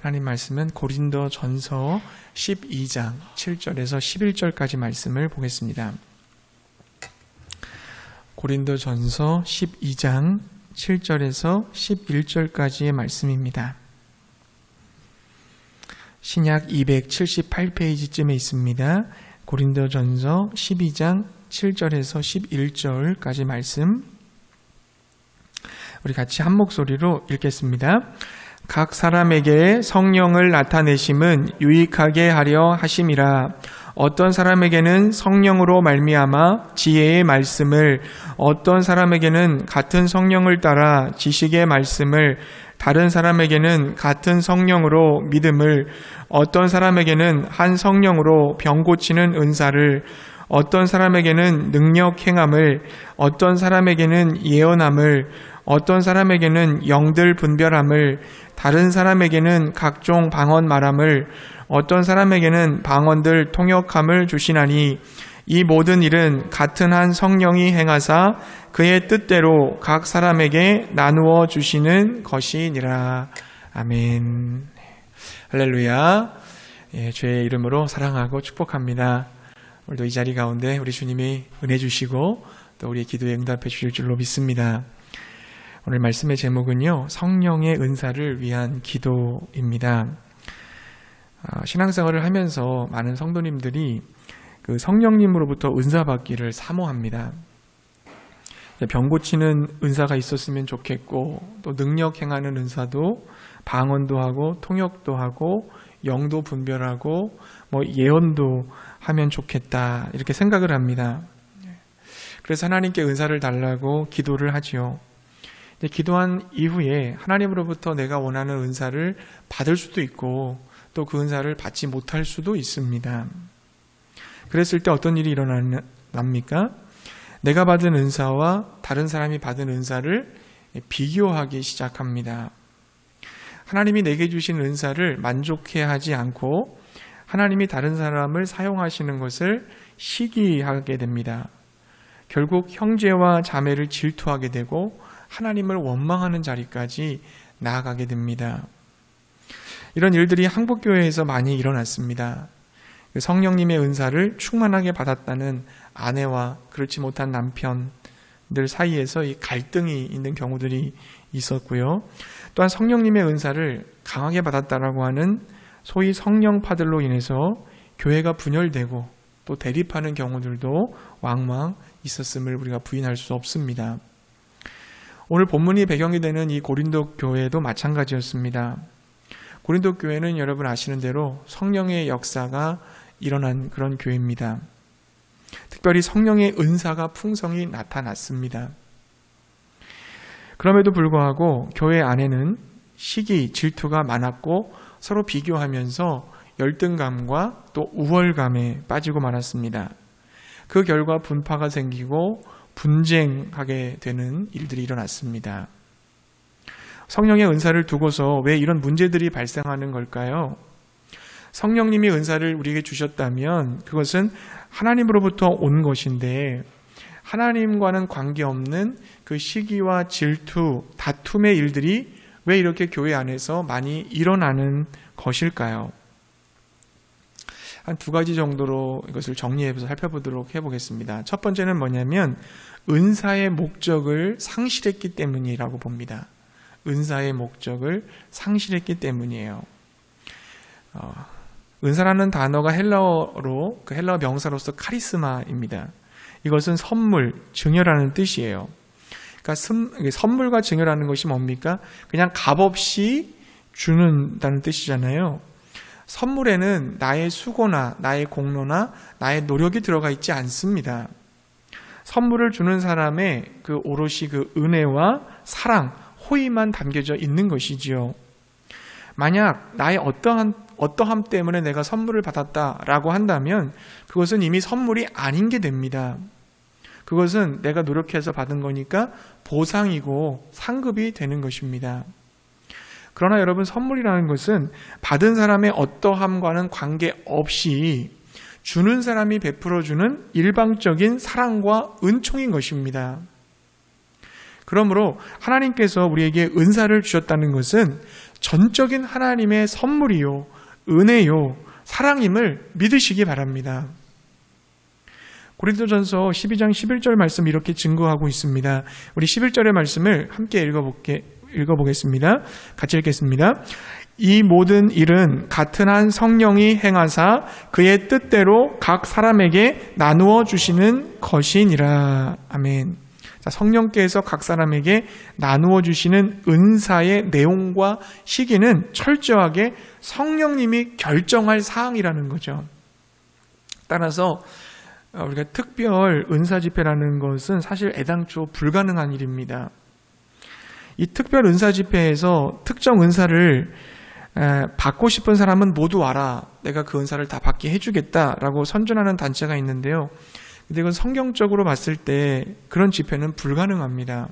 하나님 말씀은 고린도전서 12장 7절에서 11절까지 말씀을 보겠습니다. 고린도전서 12장 7절에서 11절까지의 말씀입니다. 신약 278페이지쯤에 있습니다. 고린도전서 12장 7절에서 11절까지 말씀, 우리 같이 한 목소리로 읽겠습니다. 각 사람에게 성령을 나타내심은 유익하게 하려 하심이라. 어떤 사람에게는 성령으로 말미암아 지혜의 말씀을, 어떤 사람에게는 같은 성령을 따라 지식의 말씀을, 다른 사람에게는 같은 성령으로 믿음을, 어떤 사람에게는 한 성령으로 병 고치는 은사를, 어떤 사람에게는 능력 행함을, 어떤 사람에게는 예언함을, 어떤 사람에게는 영들 분별함을, 다른 사람에게는 각종 방언 말함을, 어떤 사람에게는 방언들 통역함을 주시나니 이 모든 일은 같은 한 성령이 행하사 그의 뜻대로 각 사람에게 나누어 주시는 것이니라. 아멘. 할렐루야. 주의 이름으로 사랑하고 축복합니다. 오늘도 이 자리 가운데 우리 주님이 은혜 주시고 또 우리의 기도에 응답해 주실 줄로 믿습니다. 오늘 말씀의 제목은요, 성령의 은사를 위한 기도입니다. 신앙생활을 하면서 많은 성도님들이 그 성령님으로부터 은사 받기를 사모합니다. 병 고치는 은사가 있었으면 좋겠고, 또 능력 행하는 은사도, 방언도 하고 통역도 하고 영도 분별하고 예언도 하면 좋겠다, 이렇게 생각을 합니다. 그래서 하나님께 은사를 달라고 기도를 하지요. 기도한 이후에 하나님으로부터 내가 원하는 은사를 받을 수도 있고 또 그 은사를 받지 못할 수도 있습니다. 그랬을 때 어떤 일이 일어납니까? 내가 받은 은사와 다른 사람이 받은 은사를 비교하기 시작합니다. 하나님이 내게 주신 은사를 만족해하지 않고 하나님이 다른 사람을 사용하시는 것을 시기하게 됩니다. 결국 형제와 자매를 질투하게 되고 하나님을 원망하는 자리까지 나아가게 됩니다. 이런 일들이 한국교회에서 많이 일어났습니다. 성령님의 은사를 충만하게 받았다는 아내와 그렇지 못한 남편들 사이에서 이 갈등이 있는 경우들이 있었고요. 또한 성령님의 은사를 강하게 받았다라고 하는 소위 성령파들로 인해서 교회가 분열되고 또 대립하는 경우들도 왕왕 있었음을 우리가 부인할 수 없습니다. 오늘 본문이 배경이 되는 이 고린도 교회도 마찬가지였습니다. 고린도 교회는 여러분 아시는 대로 성령의 역사가 일어난 그런 교회입니다. 특별히 성령의 은사가 풍성히 나타났습니다. 그럼에도 불구하고 교회 안에는 시기, 질투가 많았고 서로 비교하면서 열등감과 또 우월감에 빠지고 말았습니다. 그 결과 분파가 생기고 분쟁하게 되는 일들이 일어났습니다. 성령의 은사를 두고서 왜 이런 문제들이 발생하는 걸까요? 성령님이 은사를 우리에게 주셨다면 그것은 하나님으로부터 온 것인데 하나님과는 관계없는 그 시기와 질투, 다툼의 일들이 왜 이렇게 교회 안에서 많이 일어나는 것일까요? 한 두 가지 정도로 이것을 정리해서 살펴보도록 해보겠습니다. 첫 번째는 뭐냐면 은사의 목적을 상실했기 때문이라고 봅니다. 은사의 목적을 상실했기 때문이에요. 은사라는 단어가 헬라어로 그 헬라어 명사로서 카리스마입니다. 이것은 선물, 증여라는 뜻이에요. 그러니까 선물과 증여라는 것이 뭡니까? 그냥 값없이 주는다는 뜻이잖아요. 선물에는 나의 수고나 나의 공로나 나의 노력이 들어가 있지 않습니다. 선물을 주는 사람의 그 오롯이 그 은혜와 사랑, 호의만 담겨져 있는 것이지요. 만약 나의 어떠함 때문에 내가 선물을 받았다라고 한다면 그것은 이미 선물이 아닌 게 됩니다. 그것은 내가 노력해서 받은 거니까 보상이고 상급이 되는 것입니다. 그러나 여러분, 선물이라는 것은 받은 사람의 어떠함과는 관계없이 주는 사람이 베풀어주는 일방적인 사랑과 은총인 것입니다. 그러므로 하나님께서 우리에게 은사를 주셨다는 것은 전적인 하나님의 선물이요, 은혜요, 사랑임을 믿으시기 바랍니다. 고린도전서 12장 11절 말씀 이렇게 증거하고 있습니다. 우리 11절의 말씀을 함께 읽어보겠습니다. 같이 읽겠습니다. 이 모든 일은 같은 한 성령이 행하사 그의 뜻대로 각 사람에게 나누어 주시는 것이니라. 아멘. 자, 성령께서 각 사람에게 나누어 주시는 은사의 내용과 시기는 철저하게 성령님이 결정할 사항이라는 거죠. 따라서 우리가 특별 은사 집회라는 것은 사실 애당초 불가능한 일입니다. 이 특별 은사 집회에서 특정 은사를 받고 싶은 사람은 모두 와라. 내가 그 은사를 다 받게 해주겠다라고 선전하는 단체가 있는데요. 근데 이건 성경적으로 봤을 때 그런 집회는 불가능합니다.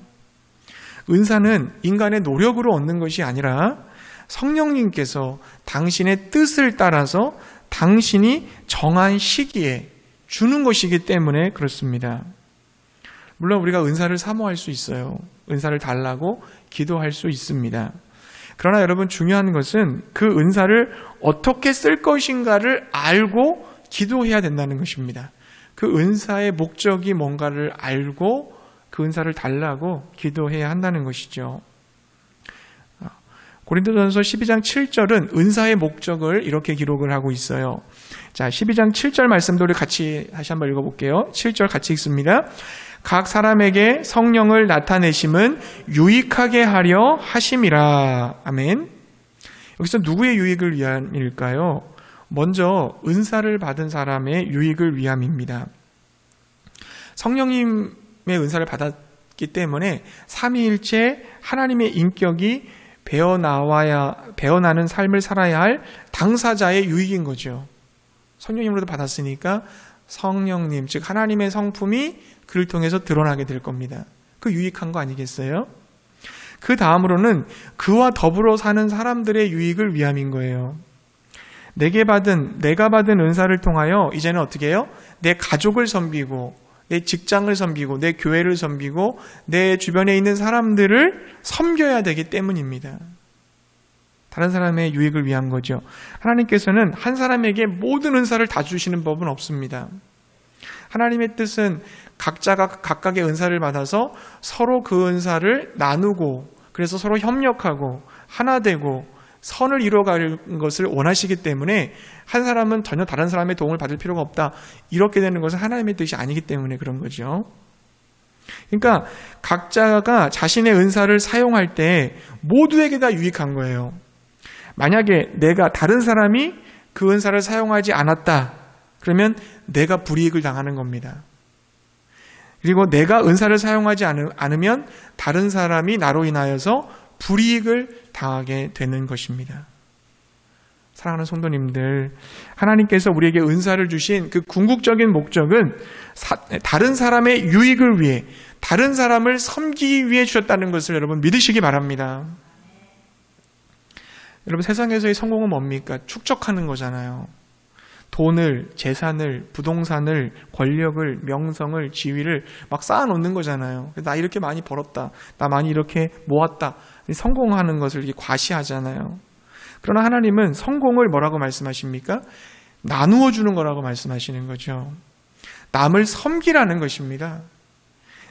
은사는 인간의 노력으로 얻는 것이 아니라 성령님께서 당신의 뜻을 따라서 당신이 정한 시기에 주는 것이기 때문에 그렇습니다. 물론 우리가 은사를 사모할 수 있어요. 은사를 달라고 기도할 수 있습니다. 그러나 여러분, 중요한 것은 그 은사를 어떻게 쓸 것인가를 알고 기도해야 된다는 것입니다. 그 은사의 목적이 뭔가를 알고 그 은사를 달라고 기도해야 한다는 것이죠. 고린도전서 12장 7절은 은사의 목적을 이렇게 기록을 하고 있어요. 자, 12장 7절 말씀도 우리 같이 다시 한번 읽어볼게요. 7절 같이 읽습니다. 각 사람에게 성령을 나타내심은 유익하게 하려 하심이라. 아멘. 여기서 누구의 유익을 위함일까요? 먼저 은사를 받은 사람의 유익을 위함입니다. 성령님의 은사를 받았기 때문에 삼위일체 하나님의 인격이 배어나는 삶을 살아야 할 당사자의 유익인 거죠. 성령님으로도 받았으니까 성령님, 즉 하나님의 성품이 그를 통해서 드러나게 될 겁니다. 그 유익한 거 아니겠어요? 그 다음으로는 그와 더불어 사는 사람들의 유익을 위함인 거예요. 내가 받은 은사를 통하여 이제는 어떻게 해요? 내 가족을 섬기고, 내 직장을 섬기고, 내 교회를 섬기고, 내 주변에 있는 사람들을 섬겨야 되기 때문입니다. 다른 사람의 유익을 위한 거죠. 하나님께서는 한 사람에게 모든 은사를 다 주시는 법은 없습니다. 하나님의 뜻은 각자가 각각의 은사를 받아서 서로 그 은사를 나누고, 그래서 서로 협력하고 하나 되고 선을 이루어가는 것을 원하시기 때문에 한 사람은 전혀 다른 사람의 도움을 받을 필요가 없다, 이렇게 되는 것은 하나님의 뜻이 아니기 때문에 그런 거죠. 그러니까 각자가 자신의 은사를 사용할 때 모두에게 다 유익한 거예요. 만약에 다른 사람이 그 은사를 사용하지 않았다, 그러면 내가 불이익을 당하는 겁니다. 그리고 내가 은사를 사용하지 않으면 다른 사람이 나로 인하여서 불이익을 당하게 되는 것입니다. 사랑하는 성도님들, 하나님께서 우리에게 은사를 주신 그 궁극적인 목적은 다른 사람의 유익을 위해, 다른 사람을 섬기기 위해 주셨다는 것을 여러분 믿으시기 바랍니다. 여러분, 세상에서의 성공은 뭡니까? 축적하는 거잖아요. 돈을, 재산을, 부동산을, 권력을, 명성을, 지위를 막 쌓아놓는 거잖아요. 나 이렇게 많이 벌었다, 나 많이 이렇게 모았다, 성공하는 것을 이렇게 과시하잖아요. 그러나 하나님은 성공을 뭐라고 말씀하십니까? 나누어 주는 거라고 말씀하시는 거죠. 남을 섬기라는 것입니다.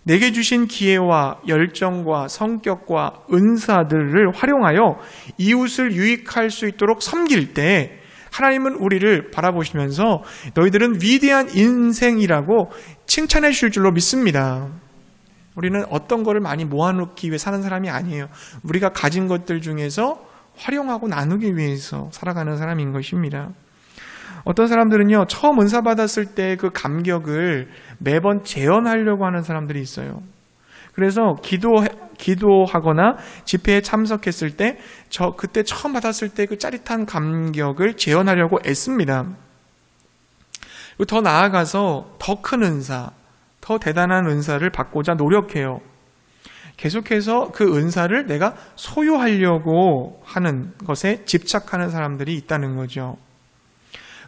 내게 주신 기회와 열정과 성격과 은사들을 활용하여 이웃을 유익할 수 있도록 섬길 때 하나님은 우리를 바라보시면서 너희들은 위대한 인생이라고 칭찬해 주실 줄로 믿습니다. 우리는 어떤 거를 많이 모아놓기 위해 사는 사람이 아니에요. 우리가 가진 것들 중에서 활용하고 나누기 위해서 살아가는 사람인 것입니다. 어떤 사람들은요, 처음 은사 받았을 때 그 감격을 매번 재현하려고 하는 사람들이 있어요. 그래서 기도하거나 집회에 참석했을 때 그때 처음 받았을 때 그 짜릿한 감격을 재현하려고 애씁니다. 그리고 더 나아가서 더 큰 은사, 더 대단한 은사를 받고자 노력해요. 계속해서 그 은사를 내가 소유하려고 하는 것에 집착하는 사람들이 있다는 거죠.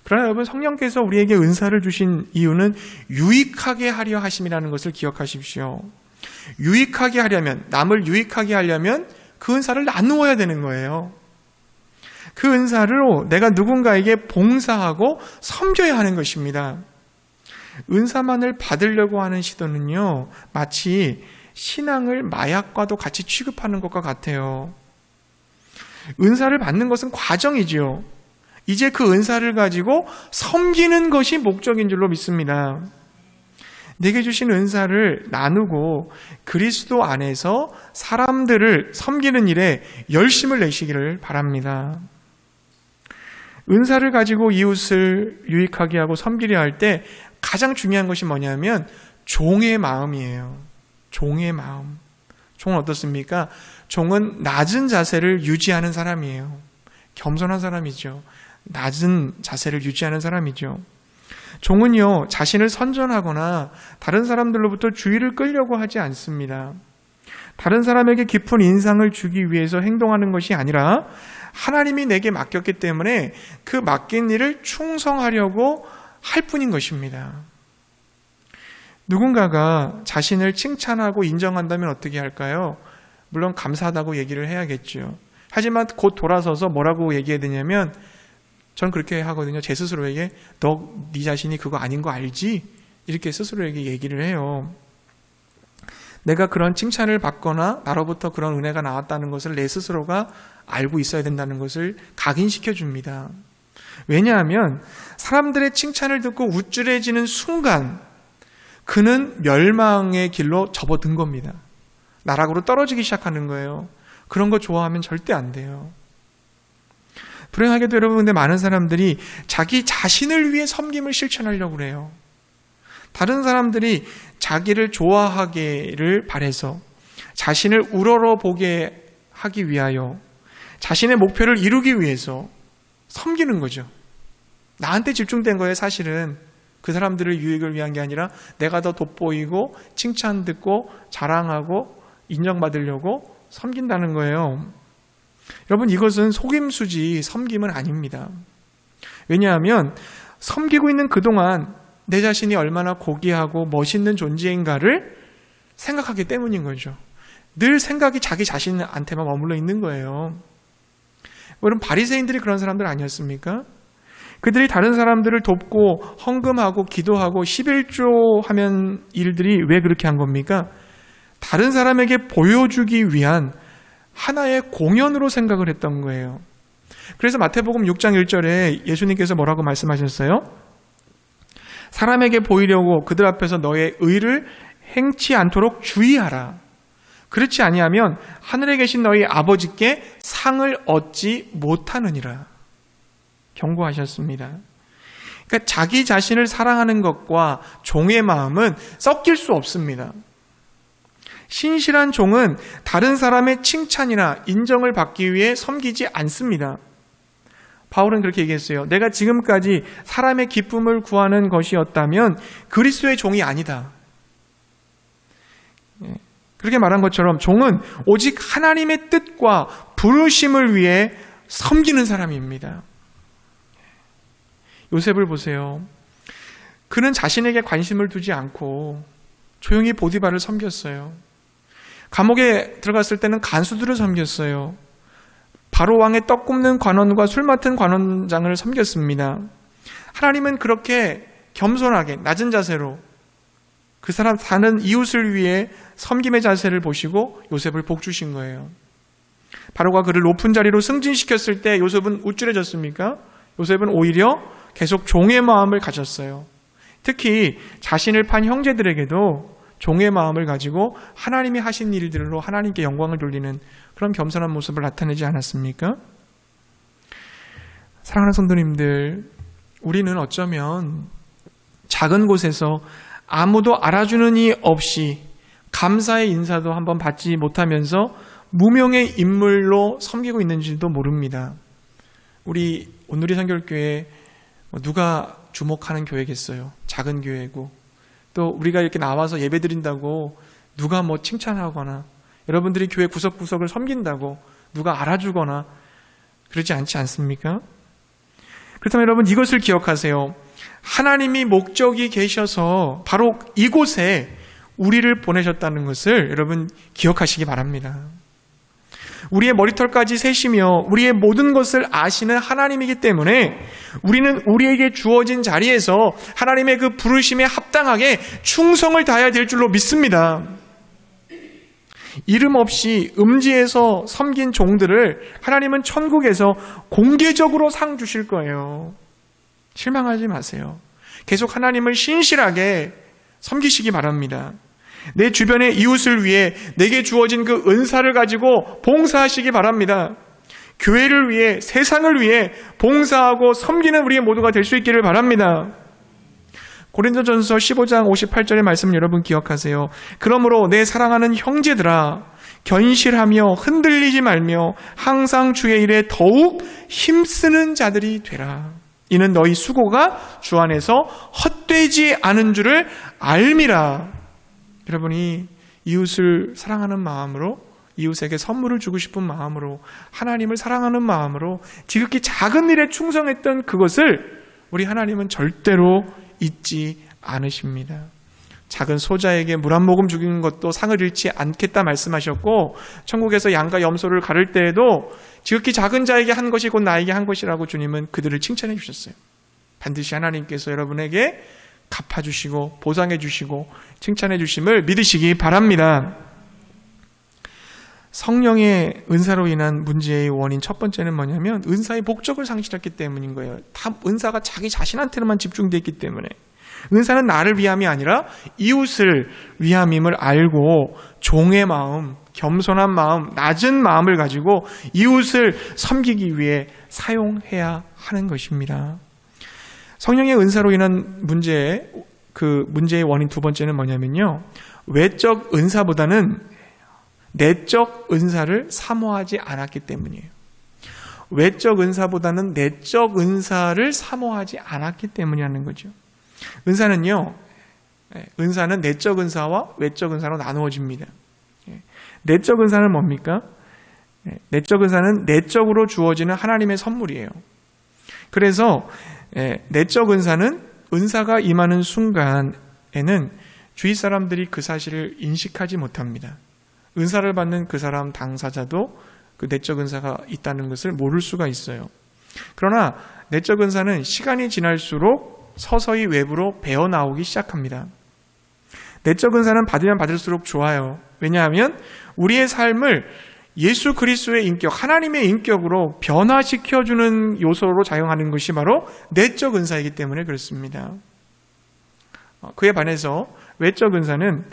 그러나 여러분, 성령께서 우리에게 은사를 주신 이유는 유익하게 하려 하심이라는 것을 기억하십시오. 유익하게 하려면, 남을 유익하게 하려면 그 은사를 나누어야 되는 거예요. 그 은사로 내가 누군가에게 봉사하고 섬겨야 하는 것입니다. 은사만을 받으려고 하는 시도는요, 마치 신앙을 마약과도 같이 취급하는 것과 같아요. 은사를 받는 것은 과정이지요. 이제 그 은사를 가지고 섬기는 것이 목적인 줄로 믿습니다. 내게 주신 은사를 나누고 그리스도 안에서 사람들을 섬기는 일에 열심을 내시기를 바랍니다. 은사를 가지고 이웃을 유익하게 하고 섬기려 할 때 가장 중요한 것이 뭐냐면 종의 마음이에요. 종의 마음. 종은 어떻습니까? 종은 낮은 자세를 유지하는 사람이에요. 겸손한 사람이죠. 낮은 자세를 유지하는 사람이죠. 종은요, 자신을 선전하거나 다른 사람들로부터 주의를 끌려고 하지 않습니다. 다른 사람에게 깊은 인상을 주기 위해서 행동하는 것이 아니라 하나님이 내게 맡겼기 때문에 그 맡긴 일을 충성하려고 할 뿐인 것입니다. 누군가가 자신을 칭찬하고 인정한다면 어떻게 할까요? 물론 감사하다고 얘기를 해야겠죠. 하지만 곧 돌아서서 뭐라고 얘기해야 되냐면, 저는 그렇게 하거든요. 제 스스로에게 네 자신이 그거 아닌 거 알지? 이렇게 스스로에게 얘기를 해요. 내가 그런 칭찬을 받거나 나로부터 그런 은혜가 나왔다는 것을 내 스스로가 알고 있어야 된다는 것을 각인시켜 줍니다. 왜냐하면 사람들의 칭찬을 듣고 우쭐해지는 순간 그는 멸망의 길로 접어든 겁니다. 나락으로 떨어지기 시작하는 거예요. 그런 거 좋아하면 절대 안 돼요. 불행하게도 여러분, 근데 많은 사람들이 자기 자신을 위해 섬김을 실천하려고 그래요. 다른 사람들이 자기를 좋아하기를 바라서 자신을 우러러 보게 하기 위하여 자신의 목표를 이루기 위해서 섬기는 거죠. 나한테 집중된 거예요. 사실은 그 사람들의 유익을 위한 게 아니라 내가 더 돋보이고 칭찬 듣고 자랑하고 인정받으려고 섬긴다는 거예요. 여러분, 이것은 속임수지 섬김은 아닙니다. 왜냐하면 섬기고 있는 그동안 내 자신이 얼마나 고귀하고 멋있는 존재인가를 생각하기 때문인 거죠. 늘 생각이 자기 자신한테만 머물러 있는 거예요. 여러분, 바리새인들이 그런 사람들 아니었습니까? 그들이 다른 사람들을 돕고 헌금하고 기도하고 11조 하면 일들이 왜 그렇게 한 겁니까? 다른 사람에게 보여주기 위한 하나의 공연으로 생각을 했던 거예요. 그래서 마태복음 6장 1절에 예수님께서 뭐라고 말씀하셨어요? 사람에게 보이려고 그들 앞에서 너의 의를 행치 않도록 주의하라. 그렇지 아니하면 하늘에 계신 너희 아버지께 상을 얻지 못하느니라. 경고하셨습니다. 그러니까 자기 자신을 사랑하는 것과 종의 마음은 섞일 수 없습니다. 신실한 종은 다른 사람의 칭찬이나 인정을 받기 위해 섬기지 않습니다. 바울은 그렇게 얘기했어요. 내가 지금까지 사람의 기쁨을 구하는 것이었다면 그리스도의 종이 아니다. 그렇게 말한 것처럼 종은 오직 하나님의 뜻과 부르심을 위해 섬기는 사람입니다. 요셉을 보세요. 그는 자신에게 관심을 두지 않고 조용히 보디발을 섬겼어요. 감옥에 들어갔을 때는 간수들을 섬겼어요. 바로 왕의 떡 굽는 관원과 술 맡은 관원장을 섬겼습니다. 하나님은 그렇게 겸손하게 낮은 자세로 그 사람 사는 이웃을 위해 섬김의 자세를 보시고 요셉을 복 주신 거예요. 바로가 그를 높은 자리로 승진시켰을 때 요셉은 우쭐해졌습니까? 요셉은 오히려 계속 종의 마음을 가졌어요. 특히 자신을 판 형제들에게도 종의 마음을 가지고 하나님이 하신 일들로 하나님께 영광을 돌리는 그런 겸손한 모습을 나타내지 않았습니까? 사랑하는 성도님들, 우리는 어쩌면 작은 곳에서 아무도 알아주는 이 없이 감사의 인사도 한번 받지 못하면서 무명의 인물로 섬기고 있는지도 모릅니다. 우리 온누리 선결교회 누가 주목하는 교회겠어요? 작은 교회고, 또 우리가 이렇게 나와서 예배 드린다고 누가 칭찬하거나 여러분들이 교회 구석구석을 섬긴다고 누가 알아주거나 그러지 않지 않습니까? 그렇다면 여러분, 이것을 기억하세요. 하나님이 목적이 계셔서 바로 이곳에 우리를 보내셨다는 것을 여러분 기억하시기 바랍니다. 우리의 머리털까지 세시며 우리의 모든 것을 아시는 하나님이기 때문에 우리는 우리에게 주어진 자리에서 하나님의 그 부르심에 합당하게 충성을 다해야 될 줄로 믿습니다. 이름 없이 음지에서 섬긴 종들을 하나님은 천국에서 공개적으로 상 주실 거예요. 실망하지 마세요. 계속 하나님을 신실하게 섬기시기 바랍니다. 내 주변의 이웃을 위해 내게 주어진 그 은사를 가지고 봉사하시기 바랍니다. 교회를 위해, 세상을 위해 봉사하고 섬기는 우리 모두가 될 수 있기를 바랍니다. 고린도전서 15장 58절의 말씀 여러분 기억하세요. 그러므로 내 사랑하는 형제들아, 견실하며 흔들리지 말며 항상 주의 일에 더욱 힘쓰는 자들이 되라. 이는 너희 수고가 주 안에서 헛되지 않은 줄을 알미라. 여러분이 이웃을 사랑하는 마음으로, 이웃에게 선물을 주고 싶은 마음으로, 하나님을 사랑하는 마음으로 지극히 작은 일에 충성했던 그것을 우리 하나님은 절대로 잊지 않으십니다. 작은 소자에게 물 한 모금 주는 것도 상을 잃지 않겠다 말씀하셨고, 천국에서 양과 염소를 가를 때에도 지극히 작은 자에게 한 것이 곧 나에게 한 것이라고 주님은 그들을 칭찬해 주셨어요. 반드시 하나님께서 여러분에게 갚아주시고 보상해 주시고 칭찬해 주심을 믿으시기 바랍니다. 성령의 은사로 인한 문제의 원인 첫 번째는 뭐냐면 은사의 목적을 상실했기 때문인 거예요. 다 은사가 자기 자신한테만 집중되어 있기 때문에. 은사는 나를 위함이 아니라 이웃을 위함임을 알고 종의 마음, 겸손한 마음, 낮은 마음을 가지고 이웃을 섬기기 위해 사용해야 하는 것입니다. 성령의 은사로 인한 문제의 원인 두 번째는 뭐냐면요, 외적 은사보다는 내적 은사를 사모하지 않았기 때문이에요. 외적 은사보다는 내적 은사를 사모하지 않았기 때문이라는 거죠. 은사는 내적 은사와 외적 은사로 나누어집니다. 내적 은사는 뭡니까? 내적 은사는 내적으로 주어지는 하나님의 선물이에요. 그래서 내적 은사는 은사가 임하는 순간에는 주위 사람들이 그 사실을 인식하지 못합니다. 은사를 받는 그 사람 당사자도 그 내적 은사가 있다는 것을 모를 수가 있어요. 그러나 내적 은사는 시간이 지날수록 서서히 외부로 배어나오기 시작합니다. 내적 은사는 받으면 받을수록 좋아요. 왜냐하면 우리의 삶을 예수 그리스도의 인격, 하나님의 인격으로 변화시켜주는 요소로 작용하는 것이 바로 내적 은사이기 때문에 그렇습니다. 그에 반해서 외적 은사는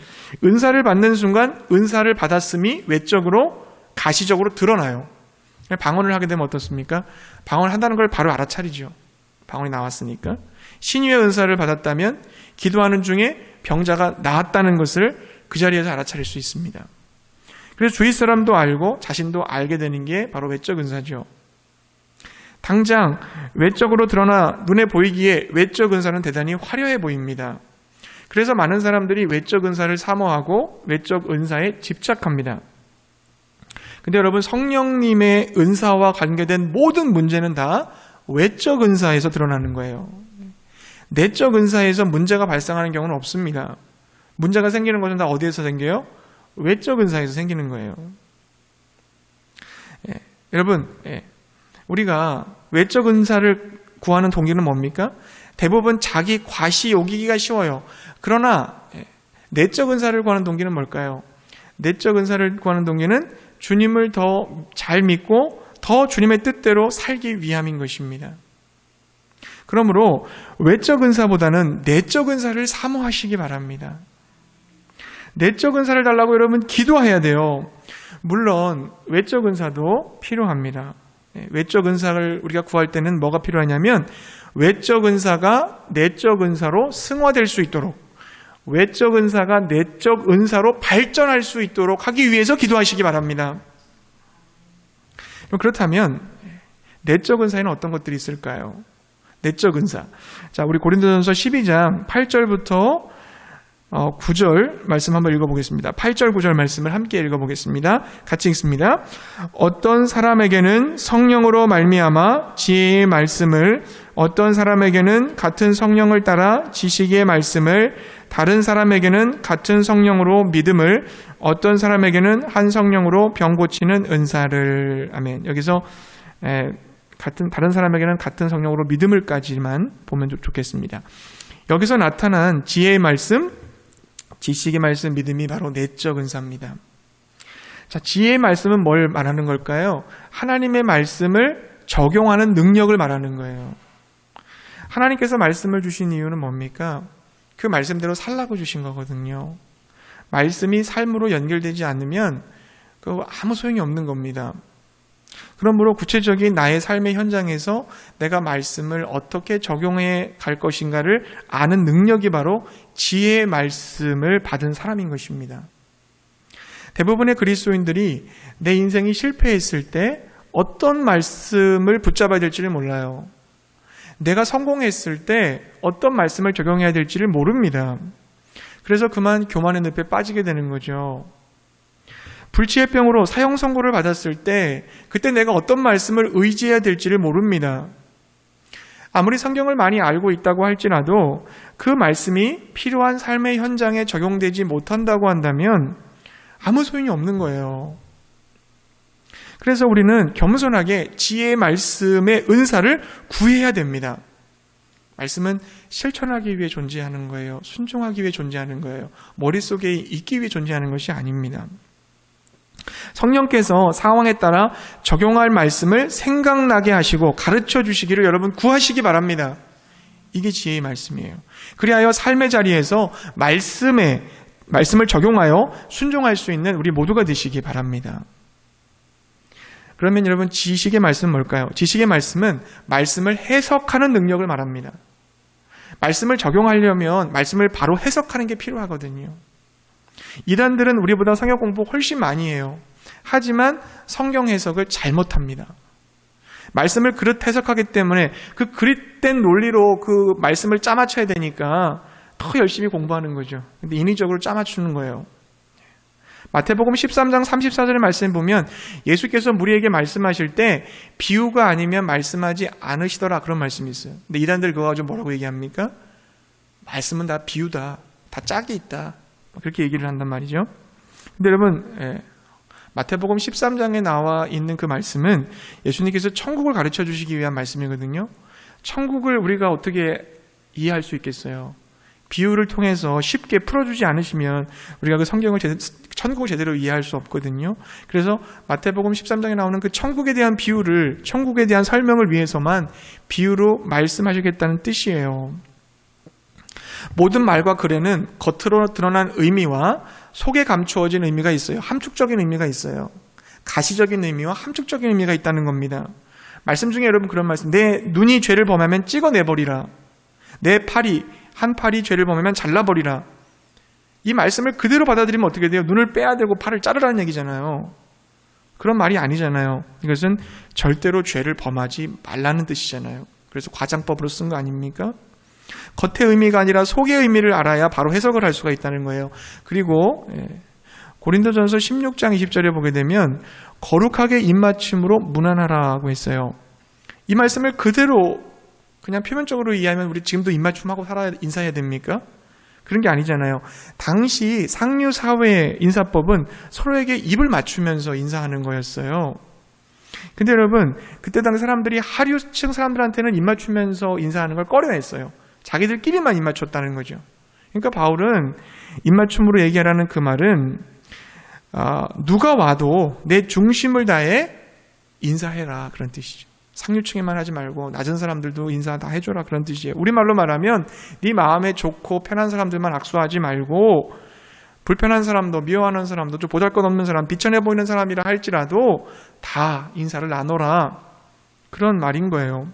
은사를 받는 순간 은사를 받았음이 외적으로 가시적으로 드러나요. 방언을 하게 되면 어떻습니까? 방언을 한다는 걸 바로 알아차리죠. 방언이 나왔으니까. 신유의 은사를 받았다면 기도하는 중에 병자가 나았다는 것을 그 자리에서 알아차릴 수 있습니다. 그래서 주위 사람도 알고 자신도 알게 되는 게 바로 외적 은사죠. 당장 외적으로 드러나 눈에 보이기에 외적 은사는 대단히 화려해 보입니다. 그래서 많은 사람들이 외적 은사를 사모하고 외적 은사에 집착합니다. 근데 여러분, 성령님의 은사와 관계된 모든 문제는 다 외적 은사에서 드러나는 거예요. 내적 은사에서 문제가 발생하는 경우는 없습니다. 문제가 생기는 것은 다 어디에서 생겨요? 외적 은사에서 생기는 거예요. 여러분, 우리가 외적 은사를 구하는 동기는 뭡니까? 대부분 자기 과시 요기기가 쉬워요. 그러나 내적 은사를 구하는 동기는 뭘까요? 내적 은사를 구하는 동기는 주님을 더 잘 믿고 더 주님의 뜻대로 살기 위함인 것입니다. 그러므로 외적 은사보다는 내적 은사를 사모하시기 바랍니다. 내적 은사를 달라고 여러분 기도해야 돼요. 물론 외적 은사도 필요합니다. 외적 은사를 우리가 구할 때는 뭐가 필요하냐면 외적 은사가 내적 은사로 승화될 수 있도록, 외적 은사가 내적 은사로 발전할 수 있도록 하기 위해서 기도하시기 바랍니다. 그렇다면 내적 은사에는 어떤 것들이 있을까요? 내적 은사. 자, 우리 고린도전서 12장 8절부터 9절 말씀 한번 읽어보겠습니다. 8절 9절 말씀을 함께 읽어보겠습니다. 같이 읽습니다. 어떤 사람에게는 성령으로 말미암아 지혜의 말씀을, 어떤 사람에게는 같은 성령을 따라 지식의 말씀을, 다른 사람에게는 같은 성령으로 믿음을, 어떤 사람에게는 한 성령으로 병 고치는 은사를. 아멘. 여기서 다른 사람에게는 같은 성령으로 믿음을까지만 보면 좋겠습니다. 여기서 나타난 지혜의 말씀, 지식의 말씀, 믿음이 바로 내적 은사입니다. 자, 지혜의 말씀은 뭘 말하는 걸까요? 하나님의 말씀을 적용하는 능력을 말하는 거예요. 하나님께서 말씀을 주신 이유는 뭡니까? 그 말씀대로 살라고 주신 거거든요. 말씀이 삶으로 연결되지 않으면 아무 소용이 없는 겁니다. 그러므로 구체적인 나의 삶의 현장에서 내가 말씀을 어떻게 적용해 갈 것인가를 아는 능력이 바로 지혜의 말씀을 받은 사람인 것입니다. 대부분의 그리스도인들이 내 인생이 실패했을 때 어떤 말씀을 붙잡아야 될지를 몰라요. 내가 성공했을 때 어떤 말씀을 적용해야 될지를 모릅니다. 그래서 그만 교만의 늪에 빠지게 되는 거죠. 불치의 병으로 사형 선고를 받았을 때 그때 내가 어떤 말씀을 의지해야 될지를 모릅니다. 아무리 성경을 많이 알고 있다고 할지라도 그 말씀이 필요한 삶의 현장에 적용되지 못한다고 한다면 아무 소용이 없는 거예요. 그래서 우리는 겸손하게 지혜의 말씀의 은사를 구해야 됩니다. 말씀은 실천하기 위해 존재하는 거예요. 순종하기 위해 존재하는 거예요. 머릿속에 있기 위해 존재하는 것이 아닙니다. 성령께서 상황에 따라 적용할 말씀을 생각나게 하시고 가르쳐 주시기를 여러분 구하시기 바랍니다. 이게 지혜의 말씀이에요. 그리하여 삶의 자리에서 말씀을 적용하여 순종할 수 있는 우리 모두가 되시기 바랍니다. 그러면 여러분 지식의 말씀은 뭘까요? 지식의 말씀은 말씀을 해석하는 능력을 말합니다. 말씀을 적용하려면 말씀을 바로 해석하는 게 필요하거든요. 이단들은 우리보다 성경 공부 훨씬 많이 해요. 하지만 성경 해석을 잘못합니다. 말씀을 그릇 해석하기 때문에 그 그릇된 논리로 그 말씀을 짜맞춰야 되니까 더 열심히 공부하는 거죠. 근데 인위적으로 짜맞추는 거예요. 마태복음 13장 34절의 말씀 보면 예수께서 무리에게 말씀하실 때 비유가 아니면 말씀하지 않으시더라 그런 말씀이 있어요. 근데 이단들 그거 가지고 뭐라고 얘기합니까? 말씀은 다 비유다. 다 짝이 있다. 그렇게 얘기를 한단 말이죠. 근데 여러분 마태복음 13장에 나와 있는 그 말씀은 예수님께서 천국을 가르쳐 주시기 위한 말씀이거든요. 천국을 우리가 어떻게 이해할 수 있겠어요? 비유를 통해서 쉽게 풀어주지 않으시면 우리가 그 천국을 제대로 이해할 수 없거든요. 그래서 마태복음 13장에 나오는 그 천국에 대한 비유를, 천국에 대한 설명을 위해서만 비유로 말씀하시겠다는 뜻이에요. 모든 말과 글에는 겉으로 드러난 의미와 속에 감추어진 의미가 있어요. 함축적인 의미가 있어요. 가시적인 의미와 함축적인 의미가 있다는 겁니다. 말씀 중에 여러분 그런 말씀, 내 눈이 죄를 범하면 찍어내버리라. 내 한 팔이 죄를 범하면 잘라버리라. 이 말씀을 그대로 받아들이면 어떻게 돼요? 눈을 빼야 되고 팔을 자르라는 얘기잖아요. 그런 말이 아니잖아요. 이것은 절대로 죄를 범하지 말라는 뜻이잖아요. 그래서 과장법으로 쓴 거 아닙니까? 겉의 의미가 아니라 속의 의미를 알아야 바로 해석을 할 수가 있다는 거예요. 그리고 고린도전서 16장 20절에 보게 되면 거룩하게 입맞춤으로 문안하라고 했어요. 이 말씀을 그대로 그냥 표면적으로 이해하면 우리 지금도 입맞춤하고 인사해야 됩니까? 그런 게 아니잖아요. 당시 상류 사회의 인사법은 서로에게 입을 맞추면서 인사하는 거였어요. 근데 여러분 그때 당시 사람들이 하류층 사람들한테는 입 맞추면서 인사하는 걸 꺼려했어요. 자기들끼리만 입 맞췄다는 거죠. 그러니까 바울은 입 맞춤으로 얘기하라는 그 말은 누가 와도 내 중심을 다해 인사해라 그런 뜻이죠. 상류층에만 하지 말고 낮은 사람들도 인사 다 해줘라 그런 뜻이에요. 우리말로 말하면 네 마음에 좋고 편한 사람들만 악수하지 말고 불편한 사람도 미워하는 사람도 좀 보잘것없는 사람 비천해 보이는 사람이라 할지라도 다 인사를 나눠라 그런 말인 거예요.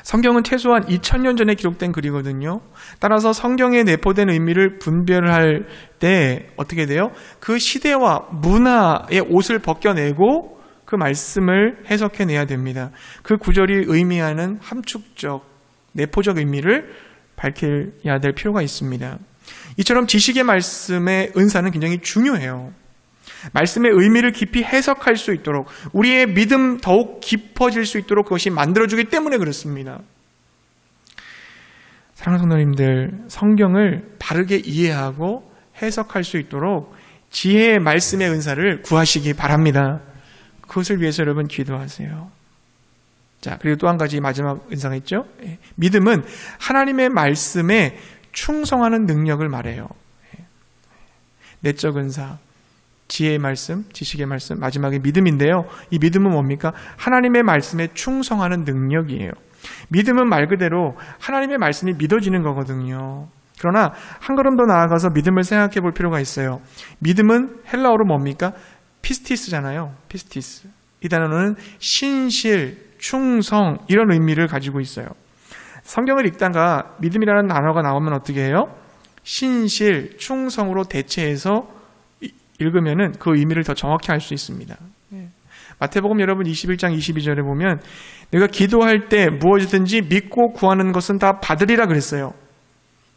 성경은 최소한 2000년 전에 기록된 글이거든요. 따라서 성경에 내포된 의미를 분별할 때 어떻게 돼요? 그 시대와 문화의 옷을 벗겨내고 그 말씀을 해석해내야 됩니다. 그 구절이 의미하는 함축적, 내포적 의미를 밝혀야 될 필요가 있습니다. 이처럼 지식의 말씀의 은사는 굉장히 중요해요. 말씀의 의미를 깊이 해석할 수 있도록, 우리의 믿음 더욱 깊어질 수 있도록 그것이 만들어주기 때문에 그렇습니다. 사랑하는 성도님들, 성경을 바르게 이해하고 해석할 수 있도록 지혜의 말씀의 은사를 구하시기 바랍니다. 그것을 위해서 여러분 기도하세요. 자, 그리고 또 한 가지 마지막 은사가 있죠. 믿음은 하나님의 말씀에 충성하는 능력을 말해요. 내적 은사, 지혜의 말씀, 지식의 말씀, 마지막에 믿음인데요. 이 믿음은 뭡니까? 하나님의 말씀에 충성하는 능력이에요. 믿음은 말 그대로 하나님의 말씀이 믿어지는 거거든요. 그러나 한 걸음 더 나아가서 믿음을 생각해 볼 필요가 있어요. 믿음은 헬라어로 뭡니까? 피스티스잖아요. 피스티스. 이 단어는 신실, 충성 이런 의미를 가지고 있어요. 성경을 읽다가 믿음이라는 단어가 나오면 어떻게 해요? 신실, 충성으로 대체해서 읽으면은 그 의미를 더 정확히 알 수 있습니다. 마태복음 여러분 21장 22절에 보면 내가 기도할 때 무엇이든지 믿고 구하는 것은 다 받으리라 그랬어요.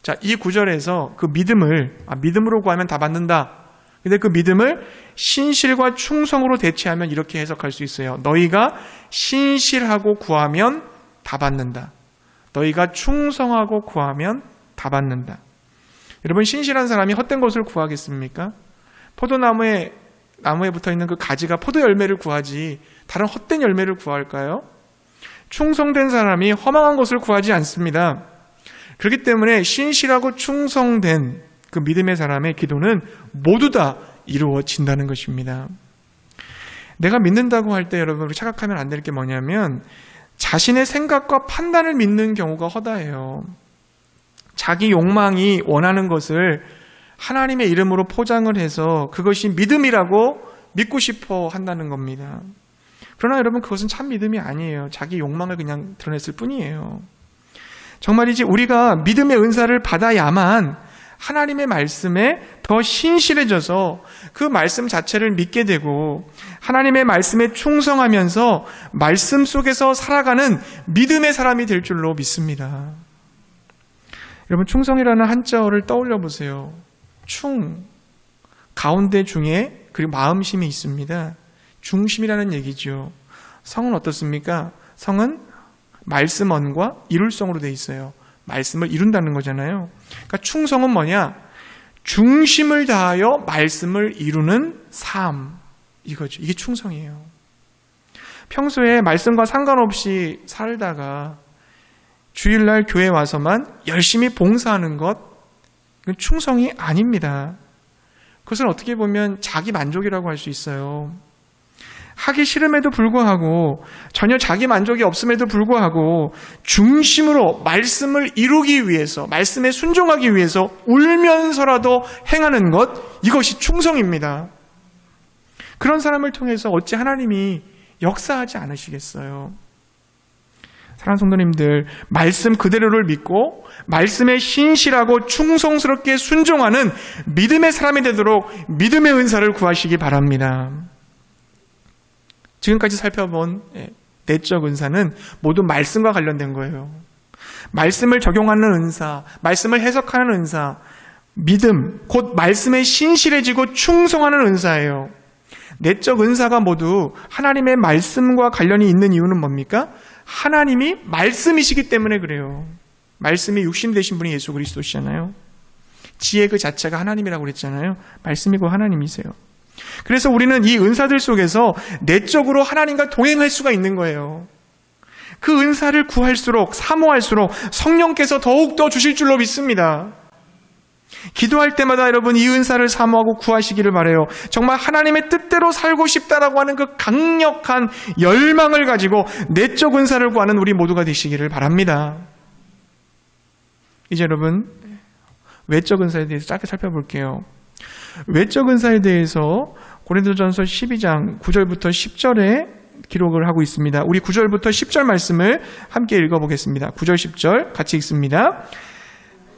자, 이 구절에서 그 믿음으로 구하면 다 받는다. 근데 그 믿음을 신실과 충성으로 대체하면 이렇게 해석할 수 있어요. 너희가 신실하고 구하면 다 받는다. 너희가 충성하고 구하면 다 받는다. 여러분, 신실한 사람이 헛된 것을 구하겠습니까? 포도나무에 붙어있는 그 가지가 포도 열매를 구하지 다른 헛된 열매를 구할까요? 충성된 사람이 허망한 것을 구하지 않습니다. 그렇기 때문에 신실하고 충성된 그 믿음의 사람의 기도는 모두 다 이루어진다는 것입니다. 내가 믿는다고 할 때 여러분 착각하면 안 될 게 뭐냐면 자신의 생각과 판단을 믿는 경우가 허다해요. 자기 욕망이 원하는 것을 하나님의 이름으로 포장을 해서 그것이 믿음이라고 믿고 싶어 한다는 겁니다. 그러나 여러분 그것은 참 믿음이 아니에요. 자기 욕망을 그냥 드러냈을 뿐이에요. 정말이지 우리가 믿음의 은사를 받아야만 하나님의 말씀에 더 신실해져서 그 말씀 자체를 믿게 되고 하나님의 말씀에 충성하면서 말씀 속에서 살아가는 믿음의 사람이 될 줄로 믿습니다. 여러분 충성이라는 한자어를 떠올려 보세요. 가운데 중에 그리고 마음심이 있습니다. 중심이라는 얘기죠. 성은 어떻습니까? 성은 말씀언과 이룰성으로 되어 있어요. 말씀을 이룬다는 거잖아요. 그러니까 충성은 뭐냐? 중심을 다하여 말씀을 이루는 삶, 이거죠. 이게 충성이에요. 평소에 말씀과 상관없이 살다가 주일날 교회 와서만 열심히 봉사하는 것, 이건 충성이 아닙니다. 그것은 어떻게 보면 자기 만족이라고 할 수 있어요. 하기 싫음에도 불구하고 전혀 자기 만족이 없음에도 불구하고 중심으로 말씀을 이루기 위해서, 말씀에 순종하기 위해서 울면서라도 행하는 것, 이것이 충성입니다. 그런 사람을 통해서 어찌 하나님이 역사하지 않으시겠어요? 사랑하는 성도님들, 말씀 그대로를 믿고 말씀에 신실하고 충성스럽게 순종하는 믿음의 사람이 되도록 믿음의 은사를 구하시기 바랍니다. 지금까지 살펴본 내적 은사는 모두 말씀과 관련된 거예요. 말씀을 적용하는 은사, 말씀을 해석하는 은사, 믿음, 곧 말씀에 신실해지고 충성하는 은사예요. 내적 은사가 모두 하나님의 말씀과 관련이 있는 이유는 뭡니까? 하나님이 말씀이시기 때문에 그래요. 말씀이 육신 되신 분이 예수 그리스도시잖아요. 지혜 그 자체가 하나님이라고 그랬잖아요. 말씀이고 하나님이세요. 그래서 우리는 이 은사들 속에서 내적으로 하나님과 동행할 수가 있는 거예요. 그 은사를 구할수록, 사모할수록 성령께서 더욱더 주실 줄로 믿습니다. 기도할 때마다 여러분 이 은사를 사모하고 구하시기를 바라요. 정말 하나님의 뜻대로 살고 싶다라고 하는 그 강력한 열망을 가지고 내적 은사를 구하는 우리 모두가 되시기를 바랍니다. 이제 여러분 외적 은사에 대해서 짧게 살펴볼게요. 외적 은사에 대해서 고린도전서 12장 9절부터 10절에 기록을 하고 있습니다. 우리 9절부터 10절 말씀을 함께 읽어보겠습니다. 9절 10절 같이 읽습니다.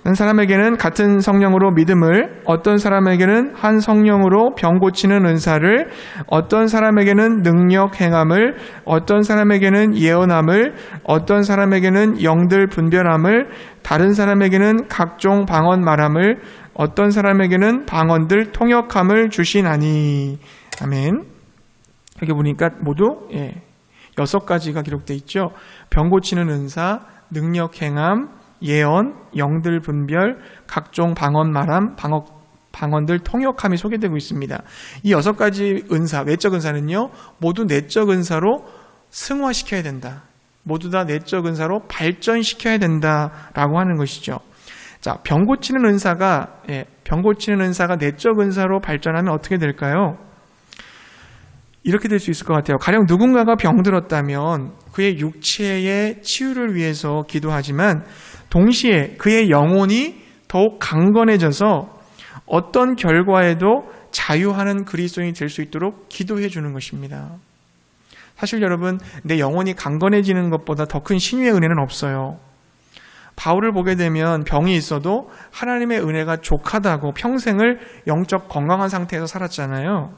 한 사람에게는 같은 성령으로 믿음을, 어떤 사람에게는 한 성령으로 병 고치는 은사를, 어떤 사람에게는 능력 행함을, 어떤 사람에게는 예언함을, 어떤 사람에게는 영들 분별함을, 다른 사람에게는 각종 방언 말함을, 어떤 사람에게는 방언들 통역함을 주시나니. 아멘. 여기 보니까 모두 6가지가 기록되어 있죠. 병 고치는 은사, 능력 행함, 예언, 영들 분별, 각종 방언 말함, 방언들 통역함이 소개되고 있습니다. 이 6가지 은사, 외적 은사는요, 모두 내적 은사로 승화시켜야 된다. 모두 다 내적 은사로 발전시켜야 된다라고 하는 것이죠. 자, 병 고치는 은사가 내적 은사로 발전하면 어떻게 될까요? 이렇게 될 수 있을 것 같아요. 가령 누군가가 병들었다면 그의 육체의 치유를 위해서 기도하지만 동시에 그의 영혼이 더욱 강건해져서 어떤 결과에도 자유하는 그리스도인이 될 수 있도록 기도해 주는 것입니다. 사실 여러분, 내 영혼이 강건해지는 것보다 더 큰 신유의 은혜는 없어요. 바울을 보게 되면 병이 있어도 하나님의 은혜가 족하다고 평생을 영적 건강한 상태에서 살았잖아요.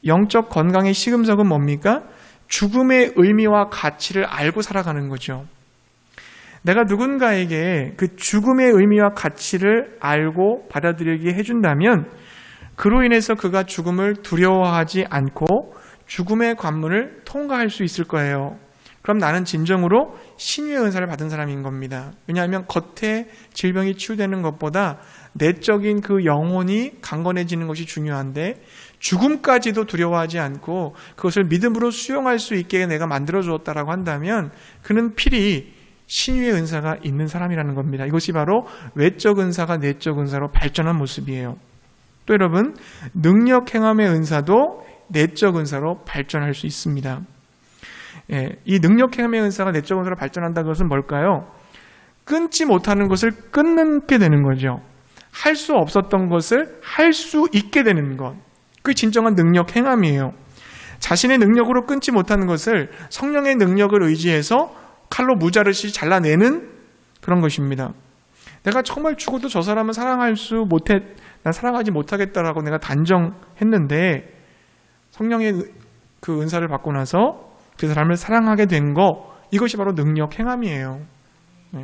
영적 건강의 시금석은 뭡니까? 죽음의 의미와 가치를 알고 살아가는 거죠. 내가 누군가에게 그 죽음의 의미와 가치를 알고 받아들이게 해준다면 그로 인해서 그가 죽음을 두려워하지 않고 죽음의 관문을 통과할 수 있을 거예요. 그럼 나는 진정으로 신유의 은사를 받은 사람인 겁니다. 왜냐하면 겉에 질병이 치유되는 것보다 내적인 그 영혼이 강건해지는 것이 중요한데 죽음까지도 두려워하지 않고 그것을 믿음으로 수용할 수 있게 내가 만들어주었다라고 한다면 그는 필히 신유의 은사가 있는 사람이라는 겁니다. 이것이 바로 외적 은사가 내적 은사로 발전한 모습이에요. 또 여러분, 능력 행함의 은사도 내적 은사로 발전할 수 있습니다. 이 능력 행함의 은사가 내적 은사로 발전한다는 것은 뭘까요? 끊지 못하는 것을 끊게 되는 거죠. 할 수 없었던 것을 할 수 있게 되는 것. 그게 진정한 능력 행함이에요. 자신의 능력으로 끊지 못하는 것을 성령의 능력을 의지해서 칼로 무자르시 잘라내는 그런 것입니다. 내가 정말 죽어도 저 사람은 난 사랑하지 못하겠다라고 내가 단정했는데 성령의 그 은사를 받고 나서 그 사람을 사랑하게 된 거, 이것이 바로 능력 행함이에요.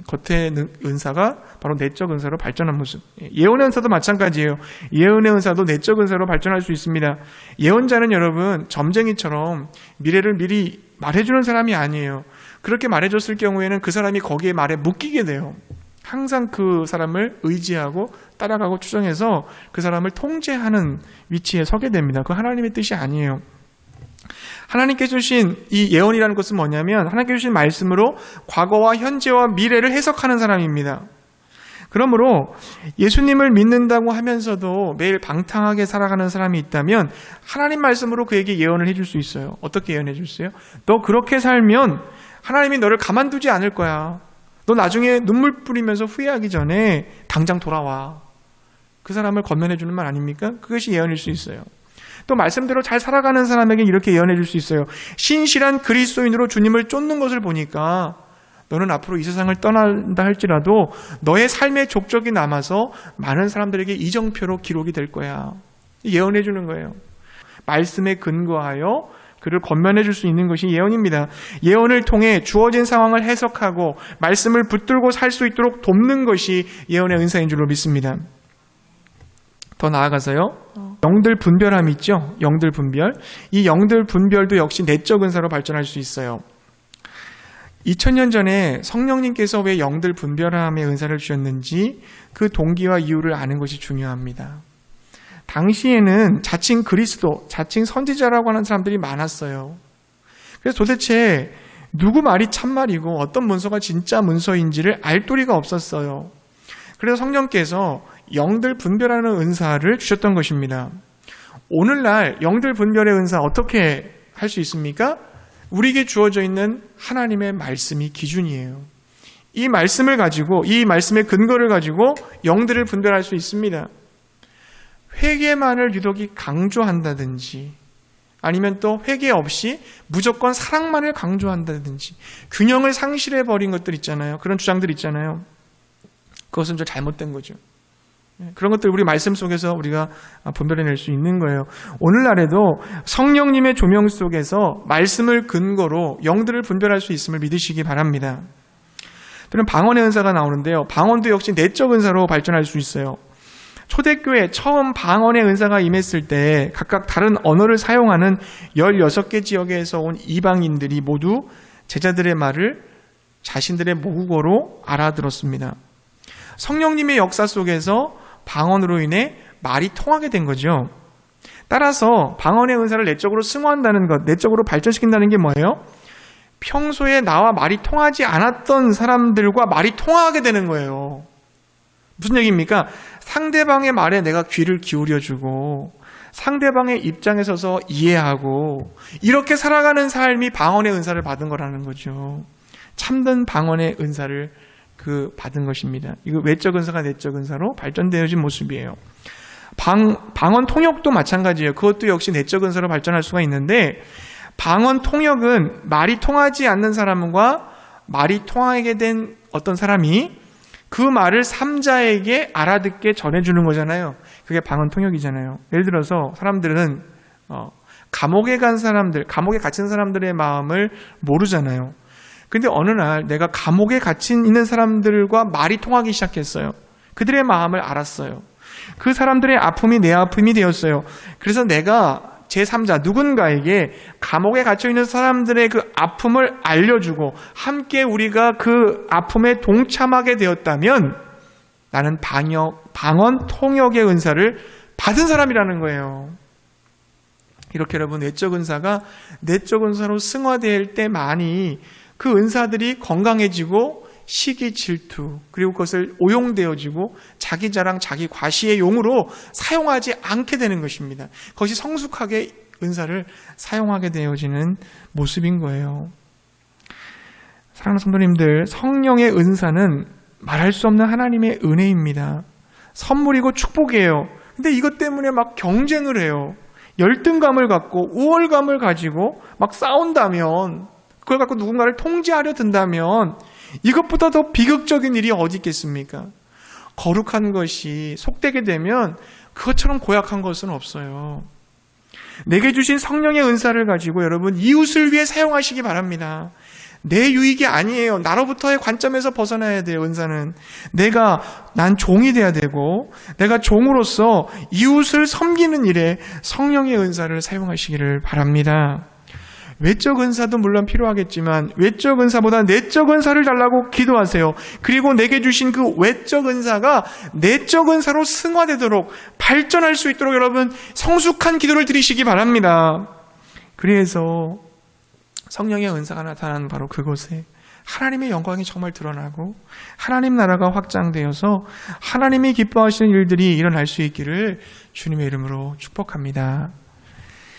겉의 은사가 바로 내적 은사로 발전한 모습. 예언의 은사도 마찬가지예요. 예언의 은사도 내적 은사로 발전할 수 있습니다. 예언자는 여러분 점쟁이처럼 미래를 미리 말해주는 사람이 아니에요. 그렇게 말해줬을 경우에는 그 사람이 거기에 말에 묶이게 돼요. 항상 그 사람을 의지하고 따라가고 추정해서 그 사람을 통제하는 위치에 서게 됩니다. 그건 하나님의 뜻이 아니에요. 하나님께서 주신 이 예언이라는 것은 뭐냐면 하나님께서 주신 말씀으로 과거와 현재와 미래를 해석하는 사람입니다. 그러므로 예수님을 믿는다고 하면서도 매일 방탕하게 살아가는 사람이 있다면 하나님 말씀으로 그에게 예언을 해줄 수 있어요. 어떻게 예언해 줄 수 있어요? 너 그렇게 살면 하나님이 너를 가만두지 않을 거야. 너 나중에 눈물 뿌리면서 후회하기 전에 당장 돌아와. 그 사람을 건면해 주는 말 아닙니까? 그것이 예언일 수 있어요. 또 말씀대로 잘 살아가는 사람에게 이렇게 예언해 줄 수 있어요. 신실한 그리스도인으로 주님을 쫓는 것을 보니까 너는 앞으로 이 세상을 떠난다 할지라도 너의 삶의 족적이 남아서 많은 사람들에게 이정표로 기록이 될 거야. 예언해 주는 거예요. 말씀에 근거하여 그를 권면해 줄 수 있는 것이 예언입니다. 예언을 통해 주어진 상황을 해석하고 말씀을 붙들고 살 수 있도록 돕는 것이 예언의 은사인 줄로 믿습니다. 더 나아가서요, 영들 분별함이 있죠. 영들 분별. 이 영들 분별도 역시 내적 은사로 발전할 수 있어요. 2000년 전에 성령님께서 왜 영들 분별함의 은사를 주셨는지 그 동기와 이유를 아는 것이 중요합니다. 당시에는 자칭 그리스도, 자칭 선지자라고 하는 사람들이 많았어요. 그래서 도대체 누구 말이 참말이고 어떤 문서가 진짜 문서인지를 알 도리가 없었어요. 그래서 성령께서 영들 분별하는 은사를 주셨던 것입니다. 오늘날 영들 분별의 은사 어떻게 할 수 있습니까? 우리에게 주어져 있는 하나님의 말씀이 기준이에요. 이 말씀을 가지고, 이 말씀의 근거를 가지고 영들을 분별할 수 있습니다. 회개만을 유독이 강조한다든지 아니면 또 회개 없이 무조건 사랑만을 강조한다든지 균형을 상실해버린 것들 있잖아요. 그런 주장들 있잖아요. 그것은 좀 잘못된 거죠. 그런 것들 우리 말씀 속에서 우리가 분별해낼 수 있는 거예요. 오늘날에도 성령님의 조명 속에서 말씀을 근거로 영들을 분별할 수 있음을 믿으시기 바랍니다. 또는 방언의 은사가 나오는데요. 방언도 역시 내적 은사로 발전할 수 있어요. 초대교회 처음 방언의 은사가 임했을 때 각각 다른 언어를 사용하는 16개 지역에서 온 이방인들이 모두 제자들의 말을 자신들의 모국어로 알아들었습니다. 성령님의 역사 속에서 방언으로 인해 말이 통하게 된 거죠. 따라서 방언의 은사를 내적으로 승화한다는 것, 내적으로 발전시킨다는 게 뭐예요? 평소에 나와 말이 통하지 않았던 사람들과 말이 통하게 되는 거예요. 무슨 얘기입니까? 상대방의 말에 내가 귀를 기울여주고 상대방의 입장에 서서 이해하고 이렇게 살아가는 삶이 방언의 은사를 받은 거라는 거죠. 참된 방언의 은사를 받은 것입니다. 이거 외적 은사가 내적 은사로 발전되어진 모습이에요. 방언 통역도 마찬가지예요. 그것도 역시 내적 은사로 발전할 수가 있는데 방언 통역은 말이 통하지 않는 사람과 말이 통하게 된 어떤 사람이 그 말을 3자에게 알아듣게 전해주는 거잖아요. 그게 방언 통역이잖아요. 예를 들어서 사람들은 감옥에 간 사람들, 감옥에 갇힌 사람들의 마음을 모르잖아요. 근데 어느 날 내가 감옥에 갇힌 있는 사람들과 말이 통하기 시작했어요. 그들의 마음을 알았어요. 그 사람들의 아픔이 내 아픔이 되었어요. 그래서 내가 제3자 누군가에게 감옥에 갇혀있는 사람들의 그 아픔을 알려주고 함께 우리가 그 아픔에 동참하게 되었다면 나는 방언 통역의 은사를 받은 사람이라는 거예요. 이렇게 여러분 외적 은사가 내적 은사로 승화될 때만이 그 은사들이 건강해지고 시기 질투 그리고 그것을 오용되어지고 자기 자랑 자기 과시의 용으로 사용하지 않게 되는 것입니다. 그것이 성숙하게 은사를 사용하게 되어지는 모습인 거예요. 사랑하는 성도님들, 성령의 은사는 말할 수 없는 하나님의 은혜입니다. 선물이고 축복이에요. 근데 이것 때문에 막 경쟁을 해요. 열등감을 갖고 우월감을 가지고 막 싸운다면, 그걸 갖고 누군가를 통제하려 든다면 이것보다 더 비극적인 일이 어디 있겠습니까? 거룩한 것이 속되게 되면 그것처럼 고약한 것은 없어요. 내게 주신 성령의 은사를 가지고 여러분 이웃을 위해 사용하시기 바랍니다. 내 유익이 아니에요. 나로부터의 관점에서 벗어나야 돼요. 은사는 난 종이 돼야 되고 내가 종으로서 이웃을 섬기는 일에 성령의 은사를 사용하시기를 바랍니다. 외적 은사도 물론 필요하겠지만 외적 은사보다 내적 은사를 달라고 기도하세요. 그리고 내게 주신 그 외적 은사가 내적 은사로 승화되도록 발전할 수 있도록 여러분 성숙한 기도를 드리시기 바랍니다. 그래서 성령의 은사가 나타나는 바로 그곳에 하나님의 영광이 정말 드러나고 하나님 나라가 확장되어서 하나님이 기뻐하시는 일들이 일어날 수 있기를 주님의 이름으로 축복합니다.